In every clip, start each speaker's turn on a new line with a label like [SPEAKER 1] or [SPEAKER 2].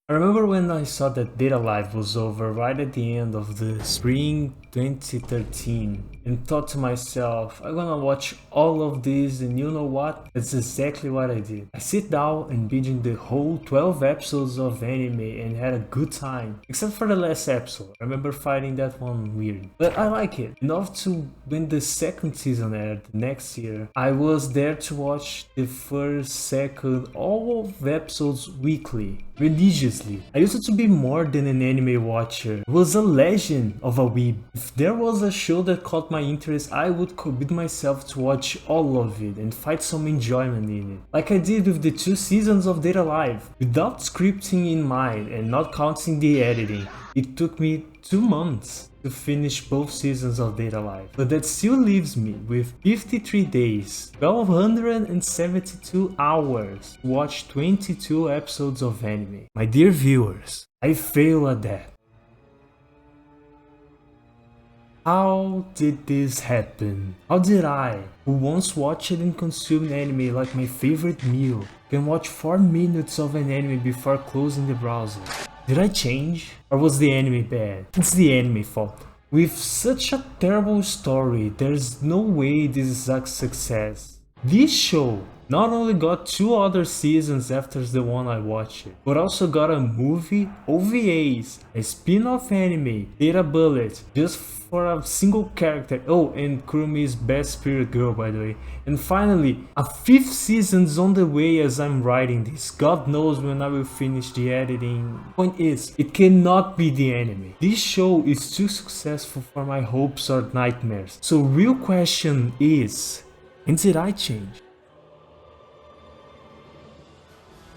[SPEAKER 1] I remember when I saw that Data Life was over right at the end of the spring 2013 and thought to myself, I'm gonna watch all of this, and you know what? That's exactly what I did. I sit down and binging the whole 12 episodes of anime and had a good time. Except for the last episode. I remember finding that one weird. But I like it. Enough to when the second season aired next year, I was there to watch the first, second, all of the episodes weekly. Religiously. I used to be more than an anime watcher. I was a legend of a weeb. If there was a show that caught my interest, I would commit myself to watch all of it and find some enjoyment in it. Like I did with the 2 seasons of Data Live. Without scripting in mind and not counting the editing, it took me 2 months to finish both seasons of Data Live. But that still leaves me with 53 days, 1272 hours to watch 22 episodes of anime. My dear viewers, I fail at that. How did this happen? How did I, who once watched and consumed anime like my favorite meal, can watch 4 minutes of an anime before closing the browser? Did I change? Or was the anime bad? It's the anime fault. With such a terrible story, there's no way this is a success. This show not only got 2 other seasons after the one I watched, but also got a movie, OVAs, a spin-off anime, Data Bullet, just for a single character. Oh, and Kurumi's best spirit girl, by the way. And finally, a 5th season's on the way as I'm writing this. God knows when I will finish the editing. Point is, it cannot be the anime. This show is too successful for my hopes or nightmares. So real question is, and did I change?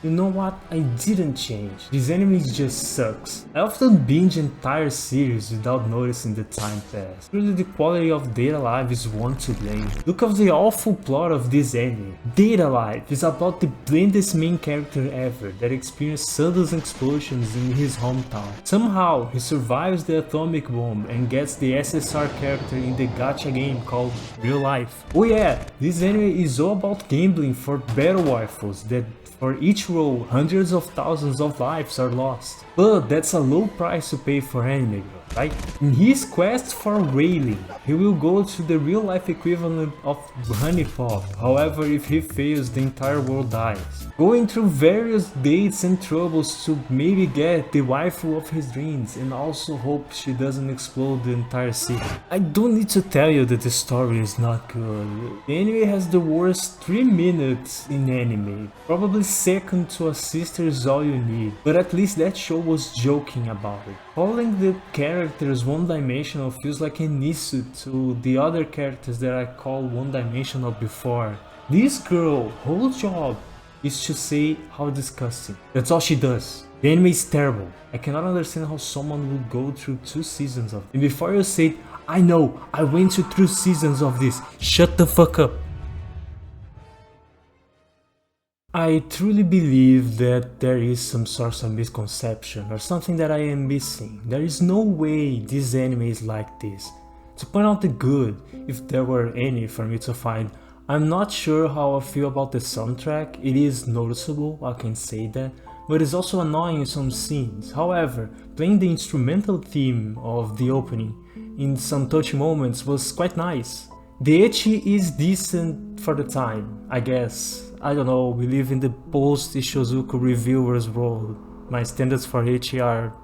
[SPEAKER 1] You know what? I didn't change. This anime just sucks. I often binge entire series without noticing the time pass. Really, the quality of Data Life is one to blame. Look at the awful plot of this anime. Data Life is about the blandest main character ever that experienced sudden explosions in his hometown. Somehow, he survives the atomic bomb and gets the SSR character in the gacha game called Real Life. Oh yeah, this anime is all about gambling for battle rifles that for each roll, hundreds of thousands of lives are lost. But that's a low price to pay for anime, right? In his quest for railing, he will go to the real life equivalent of Honey Pop. However, if he fails, the entire world dies. Going through various dates and troubles to maybe get the waifu of his dreams and also hope she doesn't explode the entire city. I don't need to tell you that the story is not good. The anime has the worst 3 minutes in anime. Probably second to A Sister Is All You Need, but at least that show was joking about it. Calling the characters one-dimensional feels like an insult to the other characters that I called one-dimensional before. This girl, whole job is to say how disgusting. That's all she does. The anime is terrible. I cannot understand how someone would go through 2 seasons of it. And before you say, I know, I went through 3 seasons of this, shut the fuck up. I truly believe that there is some sort of misconception or something that I am missing. There is no way this anime is like this. To point out the good, if there were any for me to find, I'm not sure how I feel about the soundtrack. It is noticeable, I can say that, but it's also annoying in some scenes. However, playing the instrumental theme of the opening in some touching moments was quite nice. The ecchi is decent for the time, I guess. I don't know, we live in the post-Ishizuku reviewers world. My standards for ecchi are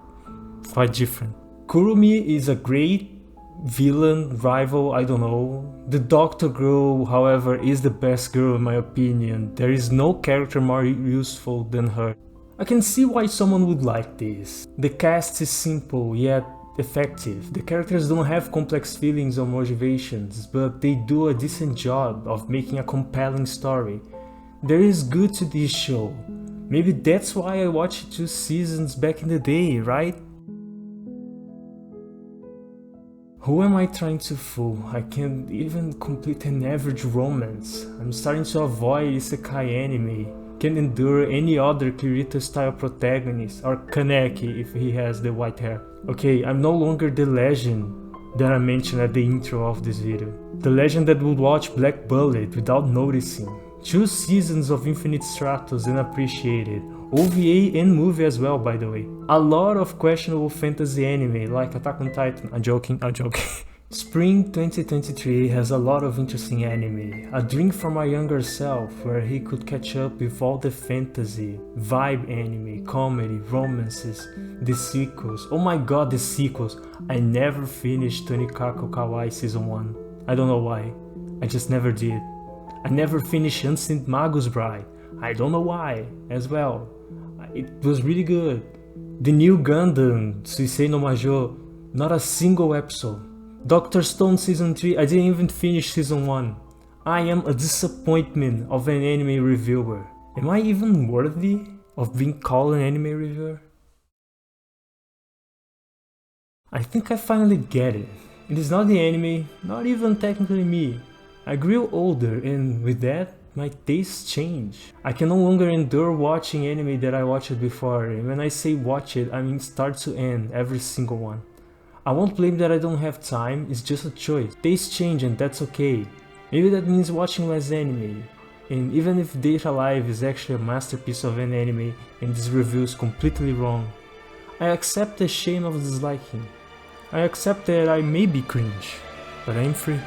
[SPEAKER 1] quite different. Kurumi is a great villain, rival, I don't know. The doctor girl, however, is the best girl in my opinion. There is no character more useful than her. I can see why someone would like this. The cast is simple, yet effective. The characters don't have complex feelings or motivations, but they do a decent job of making a compelling story. There is good to this show. Maybe that's why I watched 2 seasons back in the day, right? Who am I trying to fool? I can't even complete an average romance. I'm starting to avoid isekai anime. Can't endure any other Kirito style protagonist, or Kaneki if he has the white hair. Okay, I'm no longer the legend that I mentioned at the intro of this video. The legend that would watch Black Bullet without noticing. 2 seasons of Infinite Stratos and appreciate it. OVA and movie as well, by the way. A lot of questionable fantasy anime like Attack on Titan. I'm joking. Spring 2023 has a lot of interesting anime, a dream for my younger self where he could catch up with all the fantasy, vibe anime, comedy, romances, the sequels. Oh my god, the sequels! I never finished Tonikaku Kawaii Season 1. I don't know why, I just never did. I never finished Ancient Magus Bride. I don't know why, as well. It was really good. The new Gundam, Suisei no Majo, not a single episode. Dr. Stone Season 3, I didn't even finish Season 1. I am a disappointment of an anime reviewer. Am I even worthy of being called an anime reviewer? I think I finally get it. It is not the anime, not even technically me. I grew older and with that, my tastes change. I can no longer endure watching anime that I watched before, and when I say watch it, I mean start to end, every single one. I won't blame that I don't have time, it's just a choice. Tastes change and that's okay. Maybe that means watching less anime. And even if Data Live is actually a masterpiece of an anime and this review is completely wrong, I accept the shame of disliking. I accept that I may be cringe, but I'm free.